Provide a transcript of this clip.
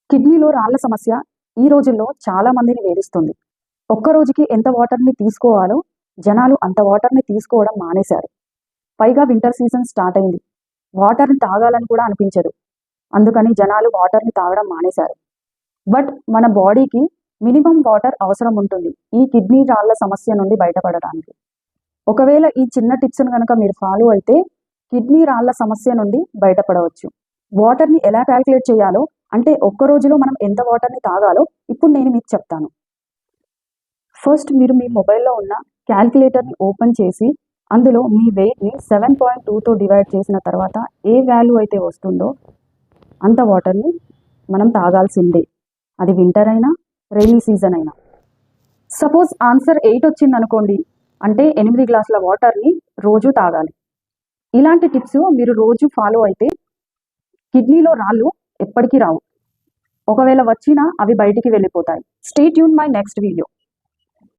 కిడ్నీలో రాళ్ల సమస్య ఈ రోజుల్లో చాలా మందిని వేధిస్తుంది. ఒక్క రోజుకి ఎంత వాటర్‌ని తీసుకోవాలో జనాలు అంత వాటర్‌ని తీసుకోవడం మానేశారు. పైగా వింటర్ సీజన్ స్టార్ట్ అయింది. వాటర్‌ని తాగాలని కూడా అనిపించదు. అందుకని జనాలు వాటర్‌ని తాగడం మానేశారు. బట్ మన బాడీకి మినిమమ్ వాటర్ అవసరం ఉంటుంది ఈ కిడ్నీ రాళ్ల సమస్య నుండి బయటపడడానికి. ఒకవేళ ఈ చిన్న టిప్స్‌ని గనక మీరు ఫాలో అయితే కిడ్నీ రాళ్ల సమస్య నుండి బయటపడవచ్చు. వాటర్‌ని ఎలా క్యాలిక్యులేట్ చేయాలో, అంటే ఒక్క రోజులో మనం ఎంత వాటర్‌ని తాగాలో ఇప్పుడు నేను మీకు చెప్తాను. ఫస్ట్ మీరు మీ మొబైల్‌లో ఉన్న క్యాలిక్యులేటర్‌ని ఓపెన్ చేసి అందులో మీ వెయిట్‌ని 7.2తో డివైడ్ చేసిన తర్వాత ఏ వాల్యూ అయితే వస్తుందో అంత వాటర్‌ని మనం తాగాల్సిందే. అది వింటర్ అయినా, రెయినీ సీజన్ అయినా. సపోజ్ ఆన్సర్ 8 వచ్చిందనుకోండి, అంటే 8 గ్లాసుల వాటర్‌ని రోజు తాగాలి. ఇలాంటి టిప్స్ మీరు రోజు ఫాలో అయితే కిడ్నీలో రాళ్ళు ఎప్పటికీ రావు. ఒకవేళ వచ్చినా అవి బయటికి వెళ్ళిపోతాయి. Stay tune my next video.